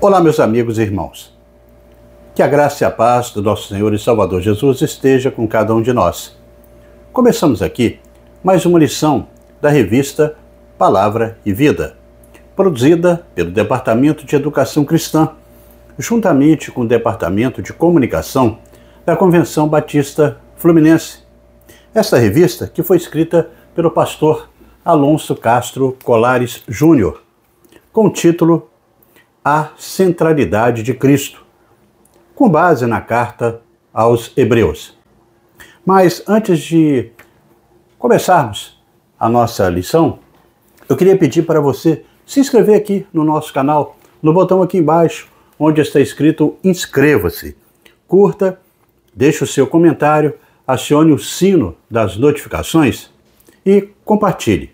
Olá, meus amigos e irmãos. Que a graça e a paz do nosso Senhor e Salvador Jesus esteja com cada um de nós. Começamos aqui mais uma lição da revista Palavra e Vida, produzida pelo Departamento de Educação Cristã, juntamente com o Departamento de Comunicação da Convenção Batista Fluminense. Esta revista que foi escrita pelo pastor Alonso Castro Colares Júnior, com o título A Centralidade de Cristo, com base na carta aos Hebreus. Mas antes de começarmos a nossa lição, eu queria pedir para você se inscrever aqui no nosso canal, no botão aqui embaixo, onde está escrito inscreva-se. Curta, deixe o seu comentário, acione o sino das notificações e compartilhe.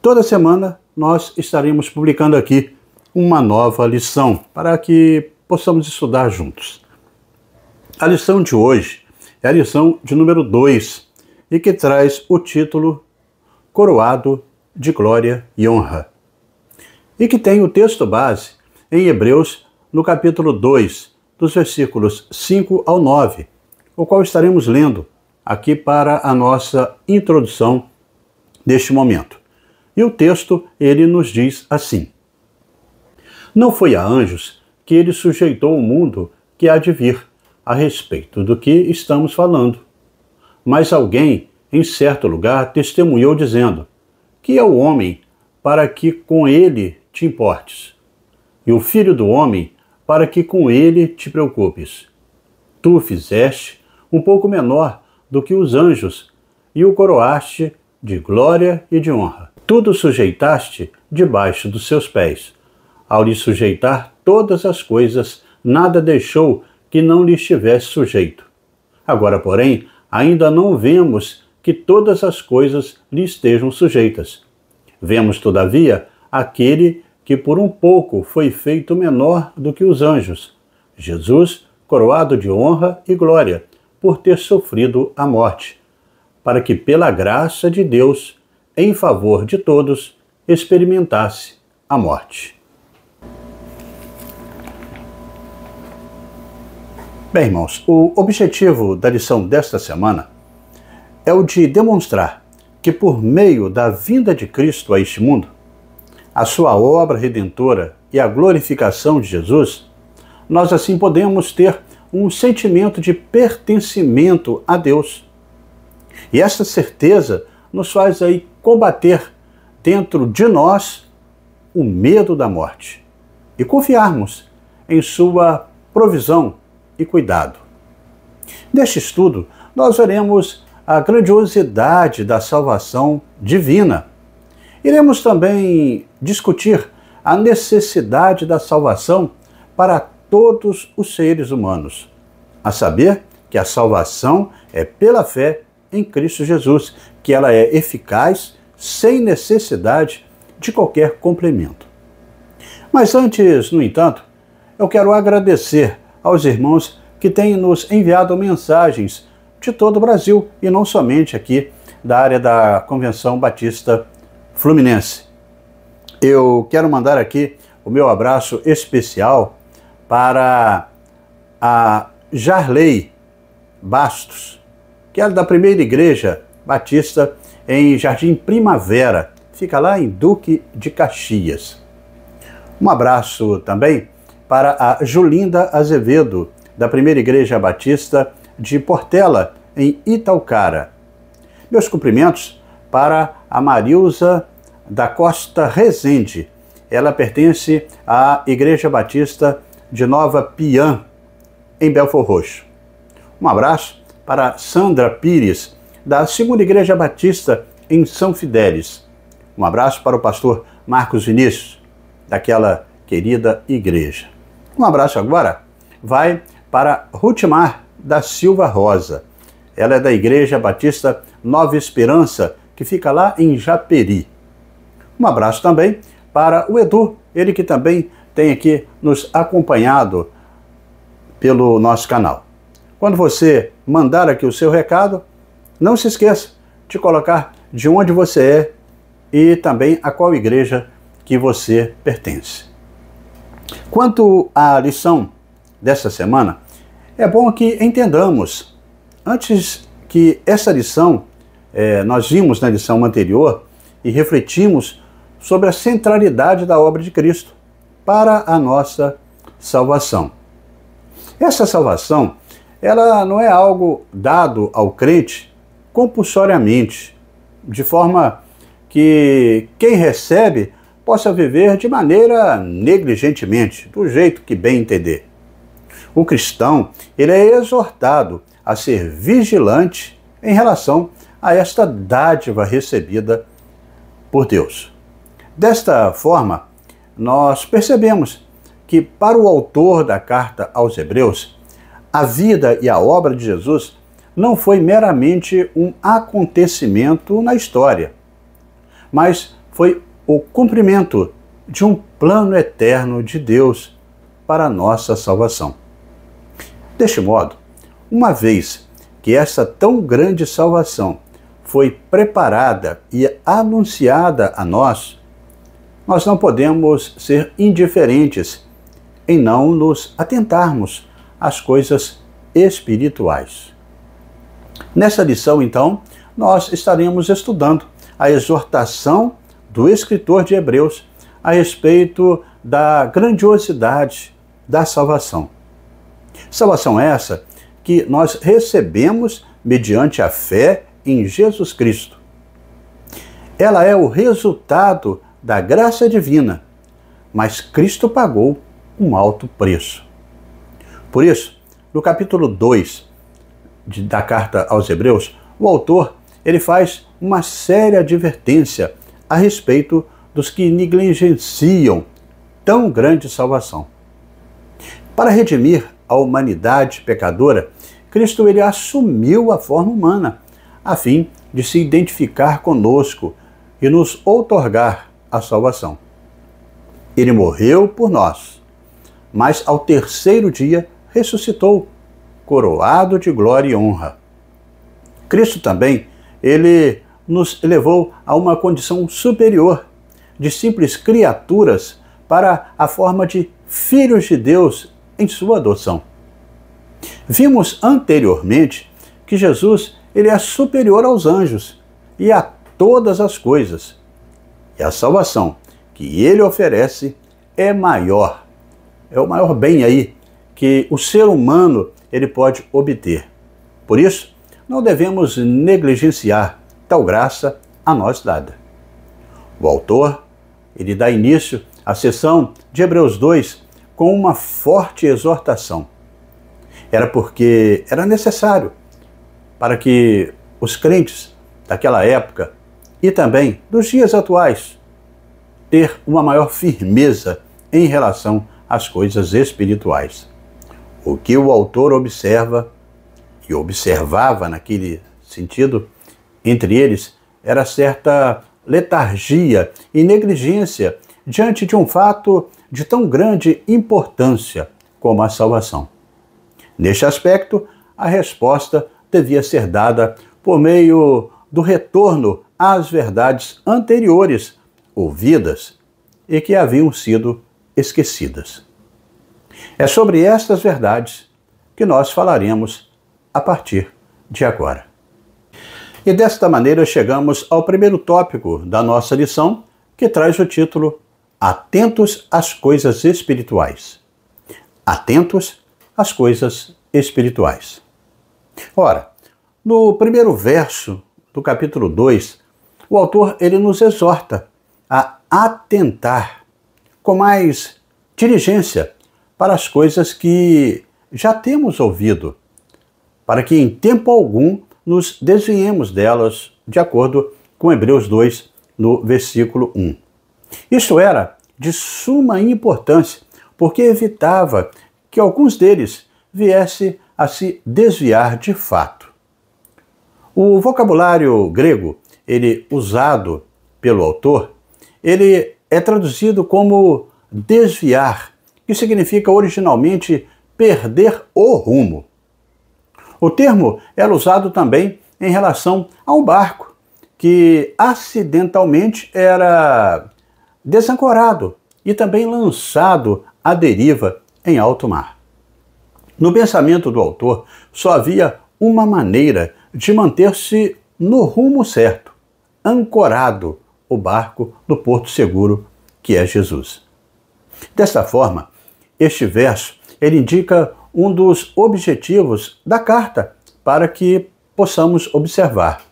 Toda semana nós estaremos publicando aqui uma nova lição para que possamos estudar juntos. A lição de hoje é a lição de número 2 e que traz o título Coroado de Glória e Honra, e que tem o texto base em Hebreus, no capítulo 2, dos versículos 5 ao 9, o qual estaremos lendo aqui para a nossa introdução deste momento. E o texto, ele nos diz assim: Não foi a anjos que ele sujeitou o mundo que há de vir, a respeito do que estamos falando. Mas alguém, em certo lugar, testemunhou dizendo: Que é o homem para que com ele te importes? E o filho do homem para que com ele te preocupes? Tu o fizeste um pouco menor do que os anjos e o coroaste de glória e de honra. Tudo sujeitaste debaixo dos seus pés. Ao lhe sujeitar todas as coisas, nada deixou que não lhe estivesse sujeito. Agora, porém, ainda não vemos que todas as coisas lhe estejam sujeitas. Vemos, todavia, aquele que por um pouco foi feito menor do que os anjos, Jesus, coroado de honra e glória, por ter sofrido a morte, para que pela graça de Deus, em favor de todos, experimentasse a morte. Bem, irmãos, o objetivo da lição desta semana é o de demonstrar que por meio da vinda de Cristo a este mundo, a sua obra redentora e a glorificação de Jesus, nós assim podemos ter um sentimento de pertencimento a Deus. E essa certeza nos faz aí combater dentro de nós o medo da morte e confiarmos em sua provisão e cuidado. Neste estudo, nós veremos a grandiosidade da salvação divina. Iremos também discutir a necessidade da salvação para todos os seres humanos, a saber que a salvação é pela fé em Cristo Jesus, que ela é eficaz sem necessidade de qualquer complemento. Mas antes, no entanto, eu quero agradecer aos irmãos que têm nos enviado mensagens de todo o Brasil e não somente aqui da área da Convenção Batista Fluminense. Eu quero mandar aqui o meu abraço especial para a Jarley Bastos, que é da Primeira Igreja Batista em Jardim Primavera, fica lá em Duque de Caxias. Um abraço também para a Julinda Azevedo, da Primeira Igreja Batista de Portela, em Itaucara. Meus cumprimentos para a Marilza da Costa Rezende. Ela pertence à Igreja Batista de Nova Piã, em Belford Roxo. Um abraço para Sandra Pires, da Segunda Igreja Batista em São Fidélis. Um abraço para o pastor Marcos Vinícius, daquela querida igreja. Um abraço agora vai para Ruthmar da Silva Rosa. Ela é da Igreja Batista Nova Esperança, que fica lá em Japeri. Um abraço também para o Edu, ele que também tem aqui nos acompanhado pelo nosso canal. Quando você mandar aqui o seu recado, não se esqueça de colocar de onde você é e também a qual igreja que você pertence. Quanto à lição desta semana, é bom que entendamos, antes que essa lição, nós vimos na lição anterior e refletimos sobre a centralidade da obra de Cristo para a nossa salvação. Essa salvação, ela não é algo dado ao crente compulsoriamente, de forma que quem recebe possa viver de maneira negligentemente, do jeito que bem entender. O cristão, ele é exortado a ser vigilante em relação a esta dádiva recebida por Deus. Desta forma, nós percebemos que para o autor da carta aos Hebreus, a vida e a obra de Jesus não foi meramente um acontecimento na história, mas foi o cumprimento de um plano eterno de Deus para a nossa salvação. Deste modo, uma vez que essa tão grande salvação foi preparada e anunciada a nós, nós não podemos ser indiferentes em não nos atentarmos às coisas espirituais. Nessa lição, então, nós estaremos estudando a exortação do escritor de Hebreus a respeito da grandiosidade da salvação. Salvação essa que nós recebemos mediante a fé em Jesus Cristo. Ela é o resultado da graça divina, mas Cristo pagou um alto preço. Por isso, no capítulo 2 da carta aos Hebreus, o autor ele faz uma séria advertência a respeito dos que negligenciam tão grande salvação. Para redimir a humanidade pecadora, Cristo ele assumiu a forma humana, a fim de se identificar conosco e nos outorgar a salvação. Ele morreu por nós, mas ao terceiro dia ressuscitou, coroado de glória e honra. Cristo também, ele nos elevou a uma condição superior, de simples criaturas para a forma de filhos de Deus em sua adoção. Vimos anteriormente que Jesus ele é superior aos anjos e a todas as coisas. E a salvação que ele oferece é maior. É o maior bem aí que o ser humano ele pode obter. Por isso, não devemos negligenciar tal graça a nós dada. O autor ele dá início à sessão de Hebreus 2 com uma forte exortação. Era porque era necessário para que os crentes daquela época e também dos dias atuais ter uma maior firmeza em relação às coisas espirituais. O que o autor observa e observava naquele sentido, entre eles, era certa letargia e negligência diante de um fato de tão grande importância como a salvação. Neste aspecto, a resposta devia ser dada por meio do retorno às verdades anteriores, ouvidas e que haviam sido esquecidas. É sobre estas verdades que nós falaremos a partir de agora. E desta maneira chegamos ao primeiro tópico da nossa lição, que traz o título Atentos às coisas espirituais. Atentos às coisas espirituais. Ora, no primeiro verso do capítulo 2, o autor ele nos exorta a atentar com mais diligência para as coisas que já temos ouvido, para que em tempo algum nos desviemos delas, de acordo com Hebreus 2, no versículo 1. Isto era de suma importância, porque evitava que alguns deles viessem a se desviar de fato. O vocabulário grego, ele usado pelo autor, ele é traduzido como desviar, que significa originalmente perder o rumo. O termo era usado também em relação a um barco que acidentalmente era desancorado e também lançado à deriva em alto mar. No pensamento do autor, só havia uma maneira de manter-se no rumo certo, ancorado o barco no porto seguro, que é Jesus. Desta forma, este verso ele indica um dos objetivos da carta para que possamos observar.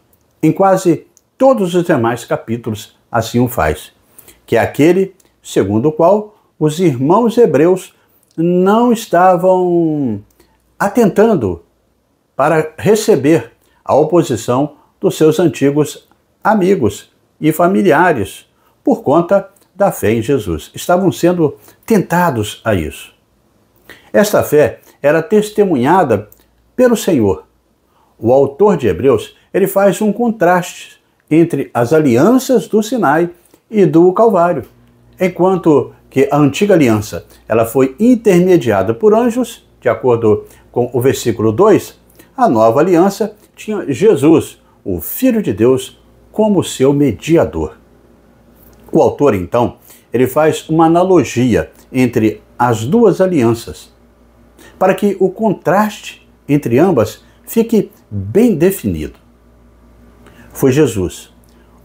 Em quase todos os demais capítulos assim o faz, que é aquele segundo o qual os irmãos hebreus não estavam atentando para receber a oposição dos seus antigos amigos e familiares por conta da fé em Jesus. Estavam sendo tentados a isso. Esta fé era testemunhada pelo Senhor. O autor de Hebreus, ele faz um contraste entre as alianças do Sinai e do Calvário. Enquanto que a antiga aliança ela foi intermediada por anjos, de acordo com o versículo 2, a nova aliança tinha Jesus, o Filho de Deus, como seu mediador. O autor, então, ele faz uma analogia entre as duas alianças, para que o contraste entre ambas fique bem definido. Foi Jesus,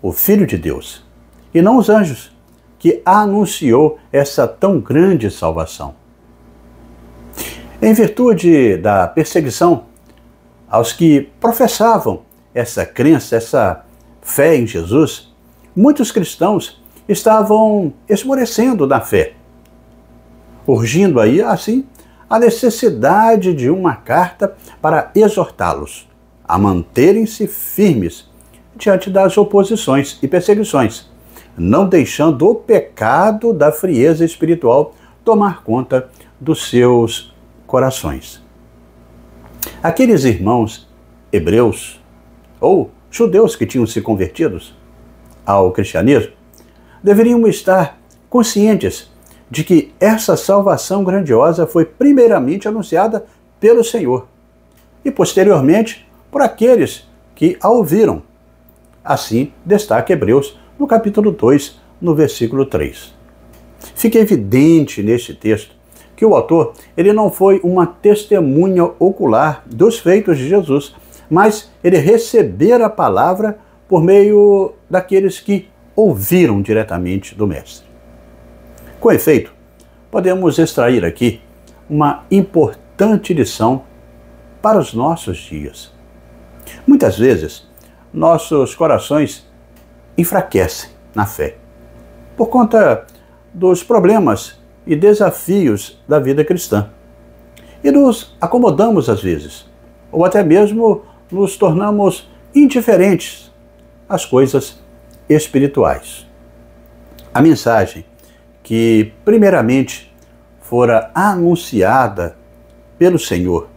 o Filho de Deus, e não os anjos, que anunciou essa tão grande salvação. Em virtude da perseguição aos que professavam essa crença, essa fé em Jesus, muitos cristãos estavam esmorecendo na fé, urgindo aí, assim, a necessidade de uma carta para exortá-los a manterem-se firmes diante das oposições e perseguições, não deixando o pecado da frieza espiritual tomar conta dos seus corações. Aqueles irmãos hebreus ou judeus que tinham se convertidos ao cristianismo deveriam estar conscientes de que essa salvação grandiosa foi primeiramente anunciada pelo Senhor e posteriormente por aqueles que a ouviram. Assim destaca Hebreus no capítulo 2, no versículo 3. Fica evidente neste texto que o autor ele não foi uma testemunha ocular dos feitos de Jesus, mas ele recebera a palavra por meio daqueles que ouviram diretamente do Mestre. Com efeito, podemos extrair aqui uma importante lição para os nossos dias. Muitas vezes, nossos corações enfraquecem na fé, por conta dos problemas e desafios da vida cristã. E nos acomodamos às vezes, ou até mesmo nos tornamos indiferentes às coisas espirituais. A mensagem que primeiramente fora anunciada pelo Senhor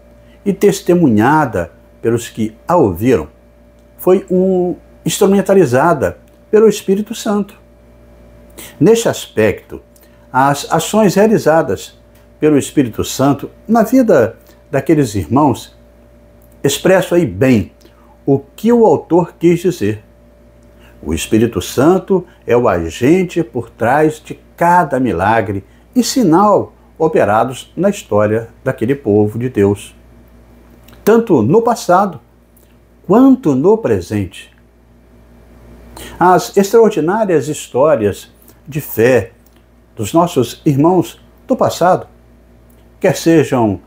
e testemunhada pelos que a ouviram foi instrumentalizada pelo Espírito Santo. Neste aspecto, as ações realizadas pelo Espírito Santo na vida daqueles irmãos expressam aí bem o que o autor quis dizer. O Espírito Santo é o agente por trás de cada milagre e sinal operados na história daquele povo de Deus, tanto no passado quanto no presente. As extraordinárias histórias de fé dos nossos irmãos do passado, quer sejam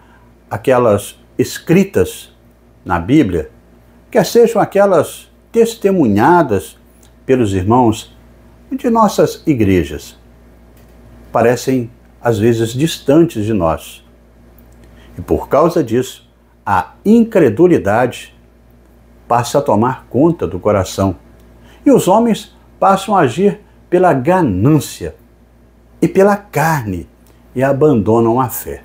aquelas escritas na Bíblia, quer sejam aquelas testemunhadas pelos irmãos de nossas igrejas, parecem às vezes distantes de nós. E por causa disso, a incredulidade passa a tomar conta do coração e os homens passam a agir pela ganância e pela carne e abandonam a fé.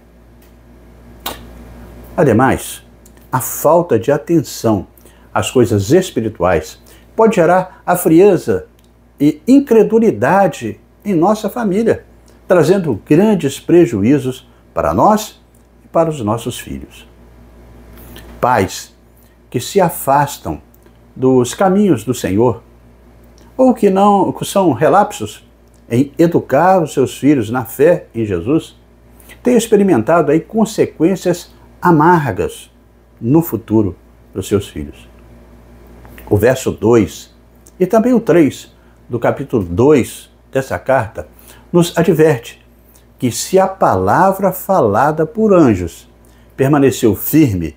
Ademais, a falta de atenção às coisas espirituais pode gerar a frieza e incredulidade em nossa família, trazendo grandes prejuízos para nós e para os nossos filhos. Pais que se afastam dos caminhos do Senhor ou que são relapsos em educar os seus filhos na fé em Jesus, tenham experimentado aí consequências amargas no futuro dos seus filhos. O verso 2 e também o 3 do capítulo 2 dessa carta nos adverte que se a palavra falada por anjos permaneceu firme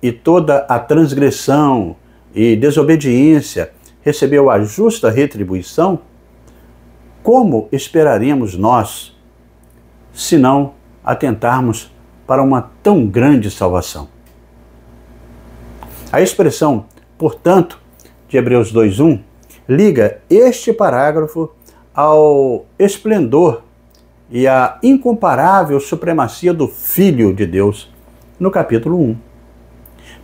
e toda a transgressão e desobediência recebeu a justa retribuição, como esperaremos nós, se não atentarmos para uma tão grande salvação? A expressão, portanto, de Hebreus 2:1, liga este parágrafo ao esplendor e à incomparável supremacia do Filho de Deus no capítulo 1.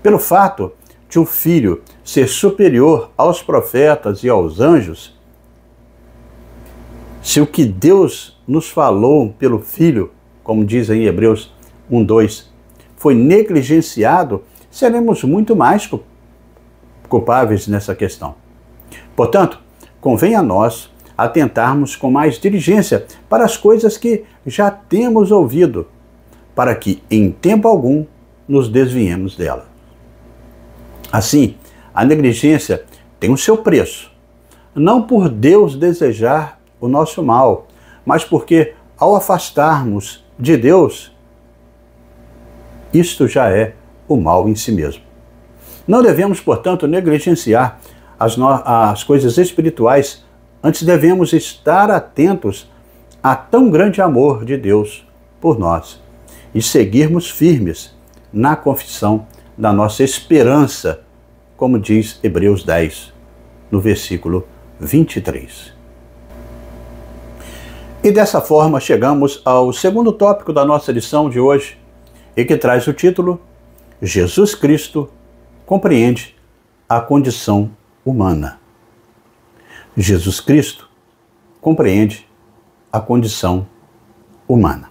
Pelo fato de o Filho ser superior aos profetas e aos anjos, se o que Deus nos falou pelo Filho, como diz em Hebreus 1:2, foi negligenciado, seremos muito mais culpáveis nessa questão. Portanto, convém a nós atentarmos com mais diligência para as coisas que já temos ouvido, para que, em tempo algum, nos desviemos dela. Assim, a negligência tem o seu preço, não por Deus desejar o nosso mal, mas porque, ao afastarmos de Deus, isto já é o mal em si mesmo. Não devemos, portanto, negligenciar as coisas espirituais, antes devemos estar atentos a tão grande amor de Deus por nós e seguirmos firmes na confissão da nossa esperança, como diz Hebreus 10, no versículo 23. E dessa forma chegamos ao segundo tópico da nossa lição de hoje, e que traz o título Jesus Cristo compreende a condição humana. Jesus Cristo compreende a condição humana.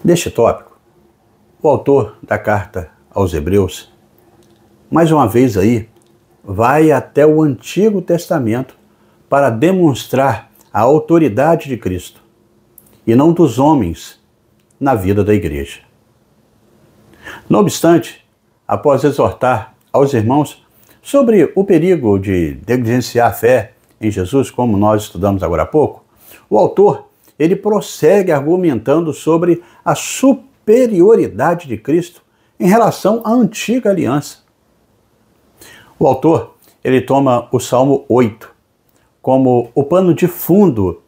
Neste tópico, o autor da carta aos Hebreus, mais uma vez aí, vai até o Antigo Testamento para demonstrar a autoridade de Cristo e não dos homens na vida da igreja. Não obstante, após exortar aos irmãos sobre o perigo de negligenciar a fé em Jesus, como nós estudamos agora há pouco, o autor ele prossegue argumentando sobre a superioridade de Cristo em relação à antiga aliança. O autor ele toma o Salmo 8 como o pano de fundo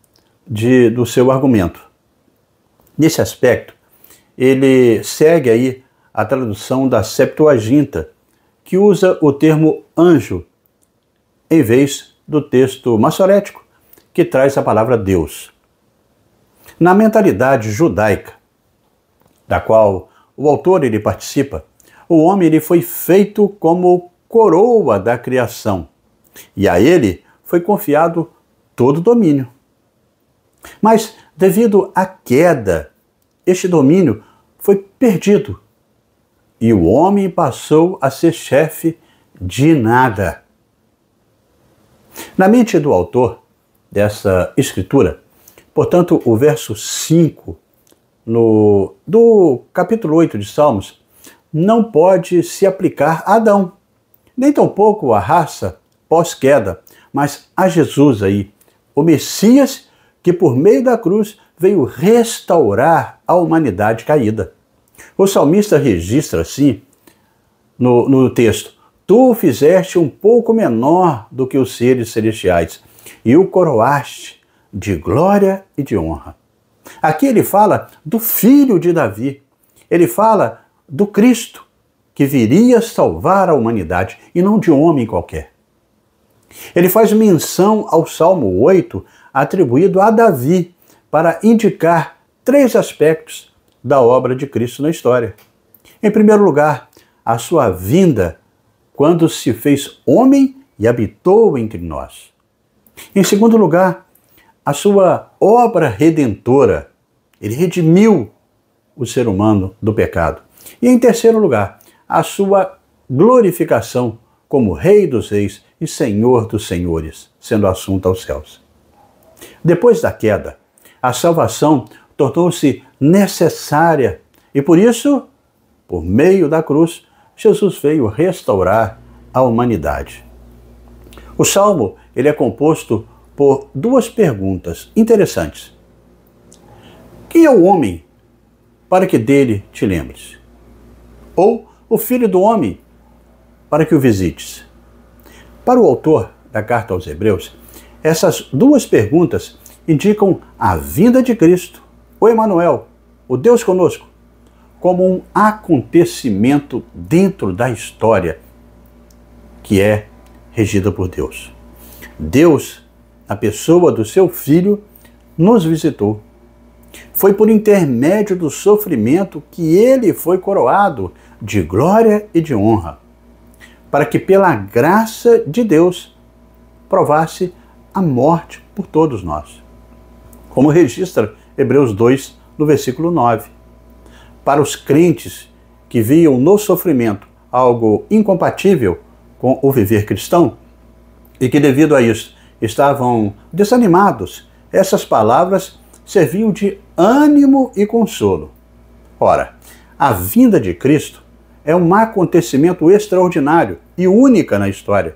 do seu argumento. Nesse aspecto, ele segue aí a tradução da Septuaginta, que usa o termo anjo, em vez do texto massorético, que traz a palavra Deus. Na mentalidade judaica, da qual o autor ele participa, o homem ele foi feito como coroa da criação, e a ele foi confiado todo o domínio. Mas, devido à queda, este domínio foi perdido e o homem passou a ser chefe de nada. Na mente do autor dessa escritura, portanto, o verso 5 do capítulo 8 de Salmos não pode se aplicar a Adão, nem tampouco à raça pós-queda, mas a Jesus aí, o Messias que por meio da cruz veio restaurar a humanidade caída. O salmista registra assim no texto: tu o fizeste um pouco menor do que os seres celestiais e o coroaste de glória e de honra. Aqui ele fala do filho de Davi, ele fala do Cristo que viria salvar a humanidade e não de um homem qualquer. Ele faz menção ao Salmo 8 atribuído a Davi para indicar 3 aspectos da obra de Cristo na história. Em primeiro lugar, a sua vinda quando se fez homem e habitou entre nós. Em segundo lugar, a sua obra redentora. Ele redimiu o ser humano do pecado. E em terceiro lugar, a sua glorificação como Rei dos Reis e Senhor dos Senhores, sendo assunto aos céus. Depois da queda, a salvação tornou-se necessária e por isso, por meio da cruz, Jesus veio restaurar a humanidade. O Salmo ele é composto por duas perguntas interessantes. Quem é o homem para que dele te lembres? Ou o filho do homem para que o visites? Para o autor da carta aos Hebreus, essas duas perguntas indicam a vinda de Cristo, o Emanuel, o Deus conosco, como um acontecimento dentro da história que é regida por Deus. Deus, na pessoa do seu Filho, nos visitou. Foi por intermédio do sofrimento que ele foi coroado de glória e de honra, para que pela graça de Deus provasse a morte por todos nós. Como registra Hebreus 2, no versículo 9. Para os crentes que viam no sofrimento algo incompatível com o viver cristão e que devido a isso estavam desanimados, essas palavras serviam de ânimo e consolo. Ora, a vinda de Cristo é um acontecimento extraordinário e única na história,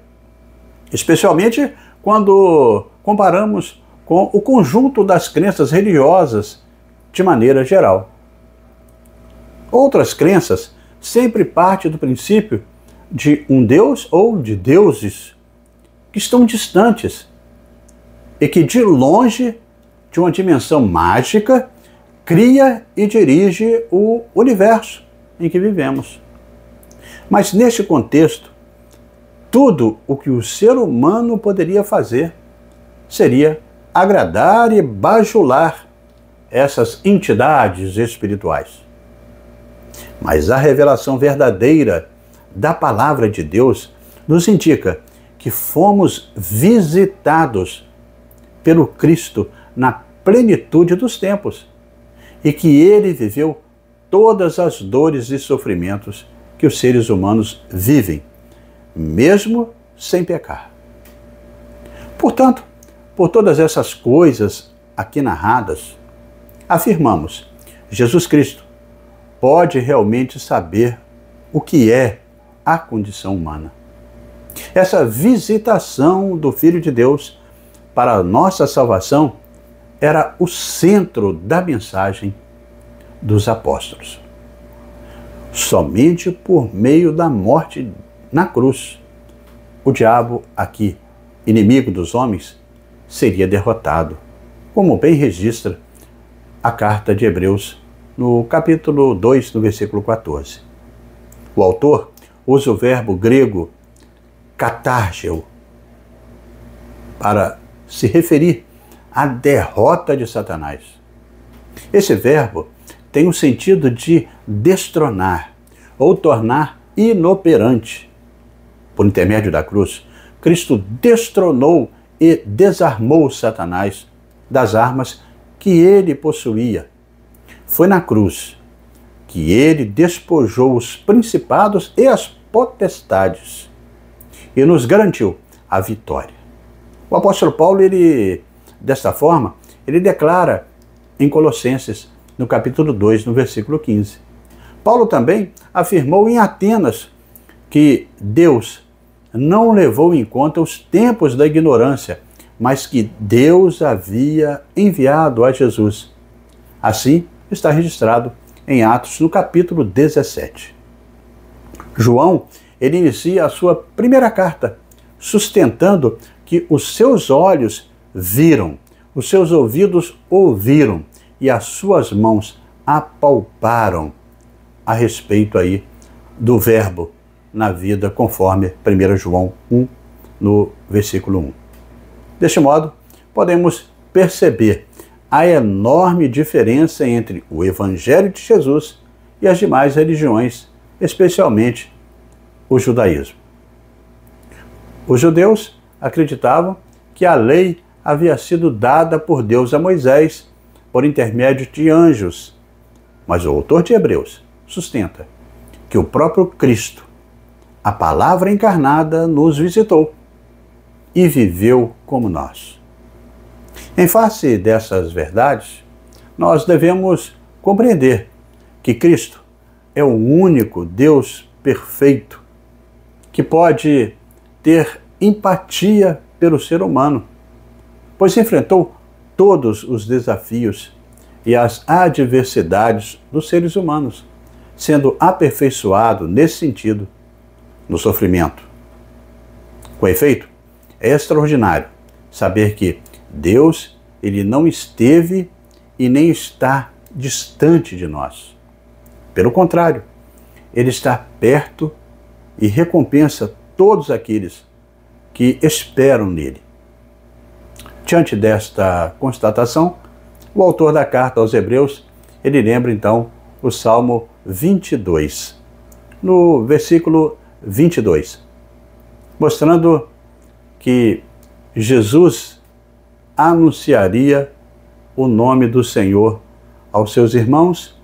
especialmente quando comparamos com o conjunto das crenças religiosas de maneira geral. Outras crenças sempre partem do princípio de um Deus ou de deuses que estão distantes e que de longe, de uma dimensão mágica, cria e dirige o universo em que vivemos. Mas neste contexto, tudo o que o ser humano poderia fazer seria agradar e bajular essas entidades espirituais. Mas a revelação verdadeira da palavra de Deus nos indica que fomos visitados pelo Cristo na plenitude dos tempos e que ele viveu todas as dores e sofrimentos que os seres humanos vivem, mesmo sem pecar. Portanto, por todas essas coisas aqui narradas, afirmamos: Jesus Cristo pode realmente saber o que é a condição humana. Essa visitação do Filho de Deus para a nossa salvação era o centro da mensagem dos apóstolos. Somente por meio da morte na cruz, o diabo aqui, inimigo dos homens, seria derrotado, como bem registra a carta de Hebreus, no capítulo 2, no versículo 14. O autor usa o verbo grego katargeo para se referir à derrota de Satanás. Esse verbo tem o sentido de destronar ou tornar inoperante. Por intermédio da cruz, Cristo destronou e desarmou Satanás das armas que ele possuía. Foi na cruz que ele despojou os principados e as potestades e nos garantiu a vitória. O apóstolo Paulo, desta forma, ele declara em Colossenses, no capítulo 2, no versículo 15. Paulo também afirmou em Atenas que Deus não levou em conta os tempos da ignorância, mas que Deus havia enviado a Jesus. Assim está registrado em Atos, no capítulo 17. João, ele inicia a sua primeira carta, sustentando que os seus olhos viram, os seus ouvidos ouviram e as suas mãos apalparam a respeito aí do verbo na vida, conforme 1 João 1, no versículo 1. Deste modo, podemos perceber a enorme diferença entre o Evangelho de Jesus e as demais religiões, especialmente o judaísmo. Os judeus acreditavam que a lei havia sido dada por Deus a Moisés por intermédio de anjos, mas o autor de Hebreus sustenta que o próprio Cristo, a palavra encarnada, nos visitou e viveu como nós. Em face dessas verdades, nós devemos compreender que Cristo é o único Deus perfeito que pode ter empatia pelo ser humano, pois enfrentou todos os desafios e as adversidades dos seres humanos, sendo aperfeiçoado nesse sentido no sofrimento. Com efeito, é extraordinário saber que Deus, ele não esteve e nem está distante de nós. Pelo contrário, ele está perto e recompensa todos aqueles que esperam nele. Diante desta constatação, o autor da carta aos Hebreus, ele lembra então o Salmo 22, no versículo 22, mostrando que Jesus anunciaria o nome do Senhor aos seus irmãos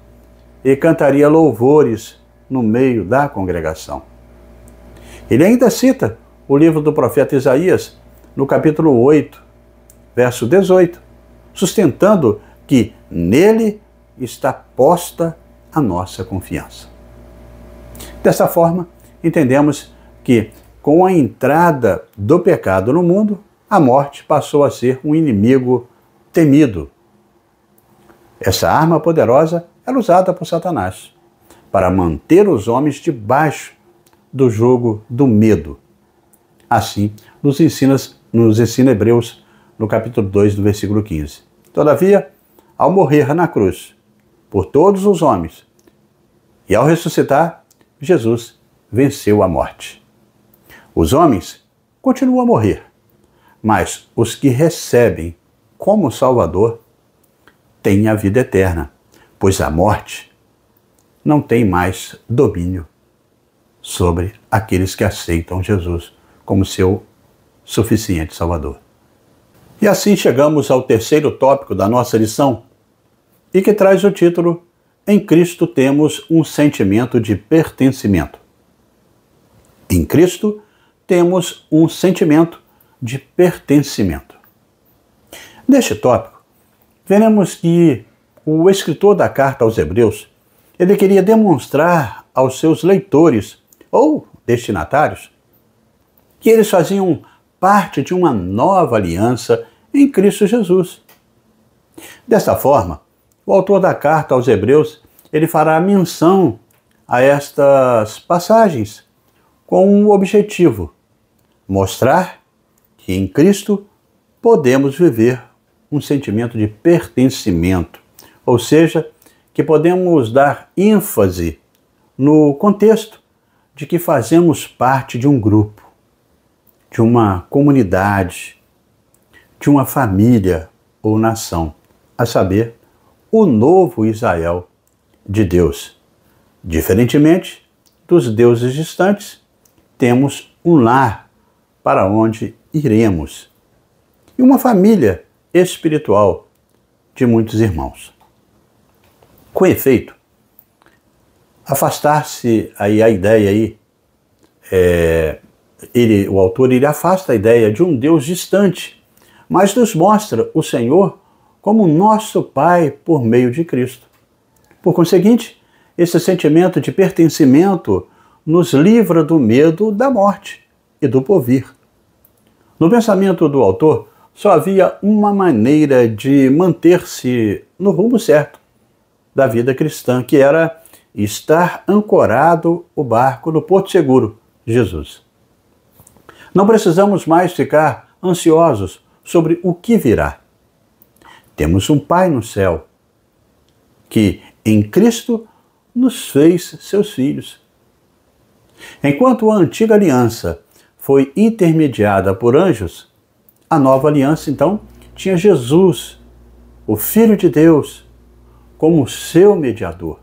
e cantaria louvores no meio da congregação. Ele ainda cita o livro do profeta Isaías, no capítulo 8, verso 18, sustentando que nele está posta a nossa confiança. Dessa forma, entendemos que com a entrada do pecado no mundo, a morte passou a ser um inimigo temido. Essa arma poderosa era usada por Satanás para manter os homens debaixo do jugo do medo. Assim, nos ensina Hebreus, no capítulo 2, do versículo 15. Todavia, ao morrer na cruz por todos os homens e ao ressuscitar, Jesus venceu a morte. Os homens continuam a morrer, mas os que recebem como Salvador têm a vida eterna, pois a morte não tem mais domínio sobre aqueles que aceitam Jesus como seu suficiente Salvador. E assim chegamos ao terceiro tópico da nossa lição, e que traz o título Em Cristo temos um sentimento de pertencimento. Em Cristo temos um sentimento de pertencimento. Neste tópico, veremos que o escritor da carta aos Hebreus, ele queria demonstrar aos seus leitores ou destinatários que eles faziam parte de uma nova aliança em Cristo Jesus. Desta forma, o autor da carta aos Hebreus, ele fará menção a estas passagens com o objetivo mostrar que em Cristo podemos viver um sentimento de pertencimento, ou seja, que podemos dar ênfase no contexto de que fazemos parte de um grupo, de uma comunidade, de uma família ou nação, a saber, o novo Israel de Deus. Diferentemente dos deuses distantes, temos um lar para onde iremos e uma família espiritual de muitos irmãos. Com efeito, afastar-se aí a ideia aí, o autor ele afasta a ideia de um Deus distante, mas nos mostra o Senhor como nosso Pai por meio de Cristo. Por conseguinte, esse sentimento de pertencimento nos livra do medo da morte e do porvir. No pensamento do autor, só havia uma maneira de manter-se no rumo certo da vida cristã, que era estar ancorado o barco no porto seguro, Jesus. Não precisamos mais ficar ansiosos sobre o que virá. Temos um Pai no céu, que em Cristo nos fez seus filhos. Enquanto a antiga aliança foi intermediada por anjos, a nova aliança, então, tinha Jesus, o Filho de Deus, como seu mediador.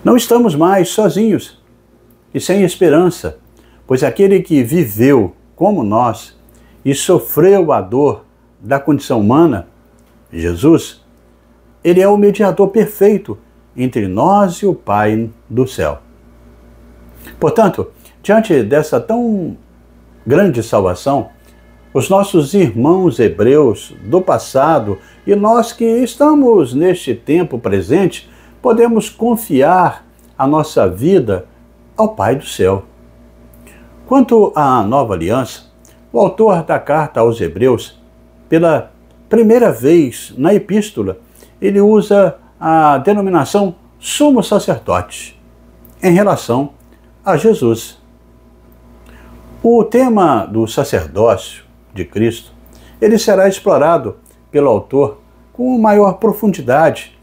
Não estamos mais sozinhos e sem esperança, pois aquele que viveu como nós e sofreu a dor da condição humana, Jesus, ele é o mediador perfeito entre nós e o Pai do céu. Portanto, diante dessa tão grande salvação, Os nossos irmãos hebreus do passado e nós que estamos neste tempo presente, podemos confiar a nossa vida ao Pai do céu. Quanto à nova aliança, o autor da carta aos Hebreus, pela primeira vez na epístola, ele usa a denominação sumo sacerdote em relação a Jesus. O tema do sacerdócio de Cristo, ele será explorado pelo autor com maior profundidade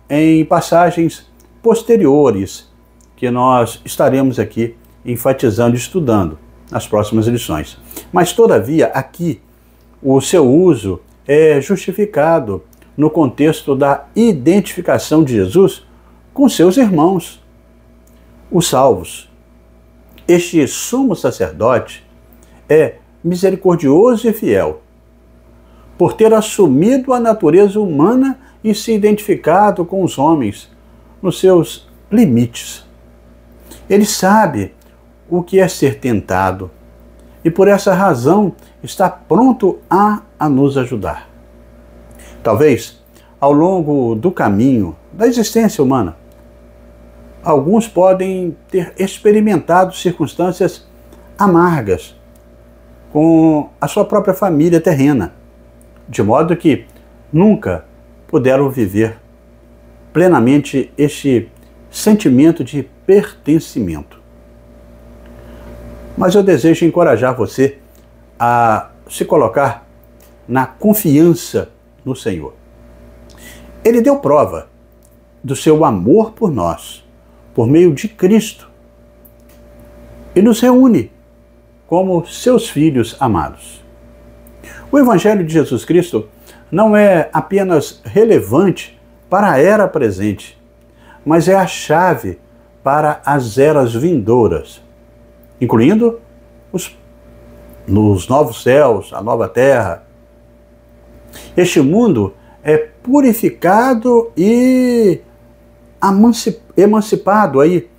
em passagens posteriores que nós estaremos aqui enfatizando e estudando nas próximas lições. Mas, todavia, aqui o seu uso é justificado no contexto da identificação de Jesus com seus irmãos, os salvos. Este sumo sacerdote é misericordioso e fiel, por ter assumido a natureza humana e se identificado com os homens nos seus limites. Ele sabe o que é ser tentado e por essa razão está pronto a nos ajudar. Talvez, ao longo do caminho da existência humana, alguns podem ter experimentado circunstâncias amargas com a sua própria família terrena, de modo que nunca puderam viver plenamente este sentimento de pertencimento. Mas eu desejo encorajar você a se colocar na confiança no Senhor. Ele deu prova do seu amor por nós, por meio de Cristo, e nos reúne como seus filhos amados. O Evangelho de Jesus Cristo não é apenas relevante para a era presente, mas é a chave para as eras vindouras, incluindo nos novos céus, a nova terra. Este mundo é purificado e emancipado aí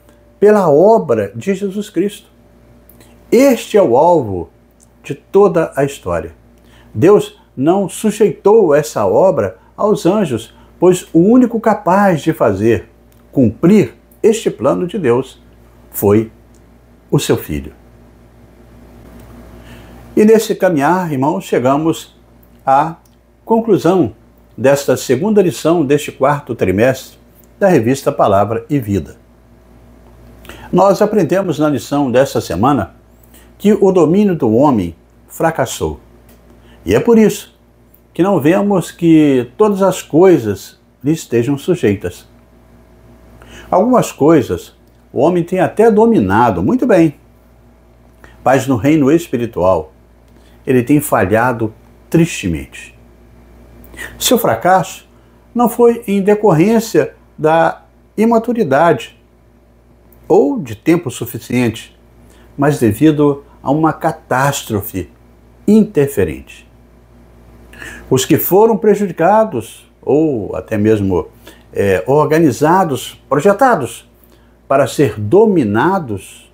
pela obra de Jesus Cristo. Este é o alvo de toda a história. Deus não sujeitou essa obra aos anjos, pois o único capaz de cumprir este plano de Deus foi o seu Filho. E nesse caminhar, irmãos, chegamos à conclusão desta segunda lição deste quarto trimestre da revista Palavra e Vida. Nós aprendemos na lição dessa semana que o domínio do homem fracassou. E é por isso que não vemos que todas as coisas lhe estejam sujeitas. Algumas coisas o homem tem até dominado muito bem, mas no reino espiritual ele tem falhado tristemente. Seu fracasso não foi em decorrência da imaturidade ou de tempo suficiente, mas devido a uma catástrofe interferente. Os que foram prejudicados ou até mesmo organizados, projetados para ser dominados,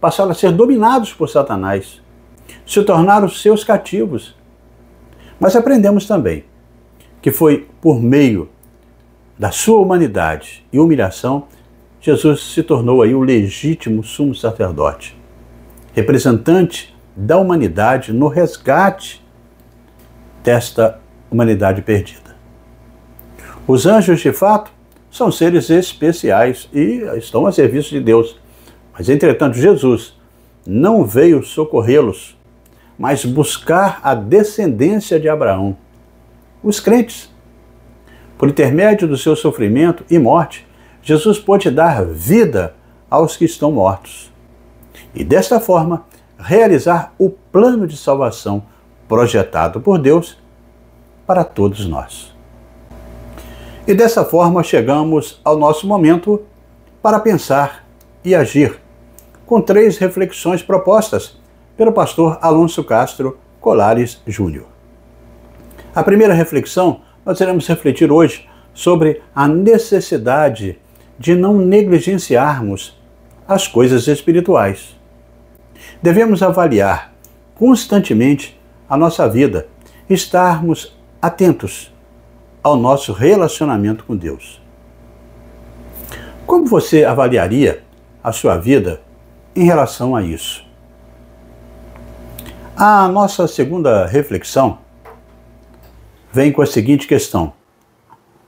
passaram a ser dominados por Satanás, se tornaram seus cativos. Mas aprendemos também que foi por meio da sua humanidade e humilhação, Jesus se tornou aí o legítimo sumo sacerdote, representante da humanidade no resgate desta humanidade perdida. Os anjos, de fato, são seres especiais e estão a serviço de Deus. Mas, entretanto, Jesus não veio socorrê-los, mas buscar a descendência de Abraão, os crentes. Por intermédio do seu sofrimento e morte, Jesus pôde dar vida aos que estão mortos. E, desta forma, realizar o plano de salvação projetado por Deus para todos nós. E dessa forma chegamos ao nosso momento para pensar e agir, com 3 reflexões propostas pelo pastor Alonso Castro Colares Júnior. A primeira reflexão, nós iremos refletir hoje sobre a necessidade de não negligenciarmos as coisas espirituais. Devemos avaliar constantemente a nossa vida, estarmos atentos ao nosso relacionamento com Deus. Como você avaliaria a sua vida em relação a isso? A nossa segunda reflexão vem com a seguinte questão: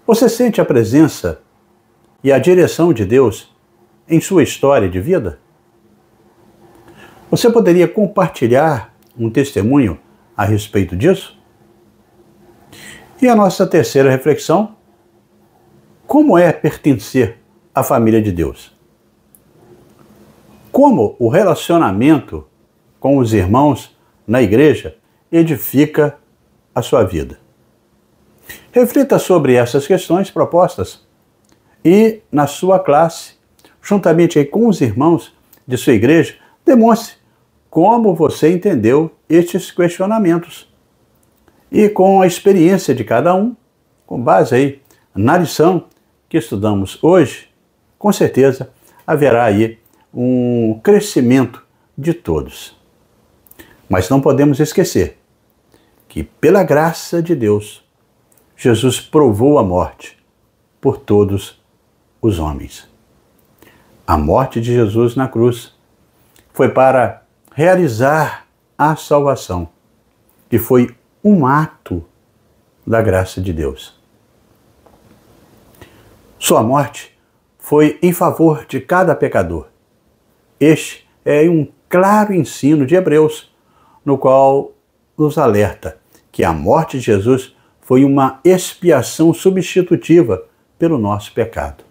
você sente a presença e a direção de Deus em sua história de vida? Você poderia compartilhar um testemunho a respeito disso? E a nossa terceira reflexão: como é pertencer à família de Deus? Como o relacionamento com os irmãos na igreja edifica a sua vida? Reflita sobre essas questões propostas e, na sua classe, juntamente aí com os irmãos de sua igreja, demonstre como você entendeu estes questionamentos. E com a experiência de cada um, com base aí na lição que estudamos hoje, com certeza haverá aí um crescimento de todos. Mas não podemos esquecer que, pela graça de Deus, Jesus provou a morte por todos os homens. A morte de Jesus na cruz foi para realizar a salvação, que foi um ato da graça de Deus. Sua morte foi em favor de cada pecador. Este é um claro ensino de Hebreus, no qual nos alerta que a morte de Jesus foi uma expiação substitutiva pelo nosso pecado.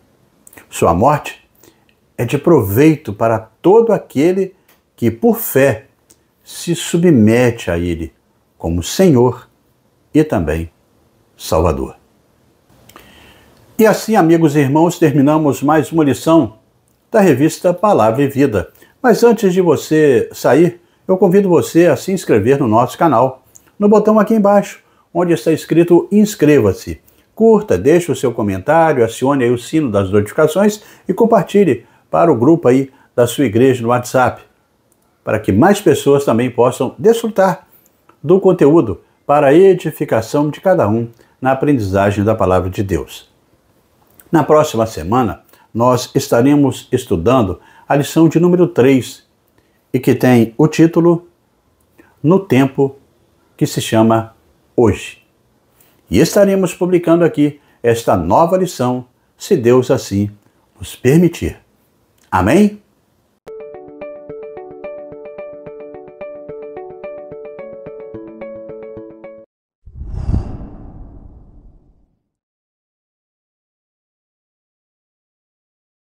Sua morte é de proveito para todo aquele que, por fé, se submete a Ele como Senhor e também Salvador. E assim, amigos e irmãos, terminamos mais uma lição da revista Palavra e Vida. Mas antes de você sair, eu convido você a se inscrever no nosso canal, no botão aqui embaixo, onde está escrito inscreva-se. Curta, deixe o seu comentário, acione aí o sino das notificações e compartilhe para o grupo aí da sua igreja no WhatsApp, para que mais pessoas também possam desfrutar do conteúdo para a edificação de cada um na aprendizagem da Palavra de Deus. Na próxima semana, nós estaremos estudando a lição de número 3, e que tem o título No Tempo que se chama Hoje. E estaremos publicando aqui esta nova lição, se Deus assim nos permitir. Amém?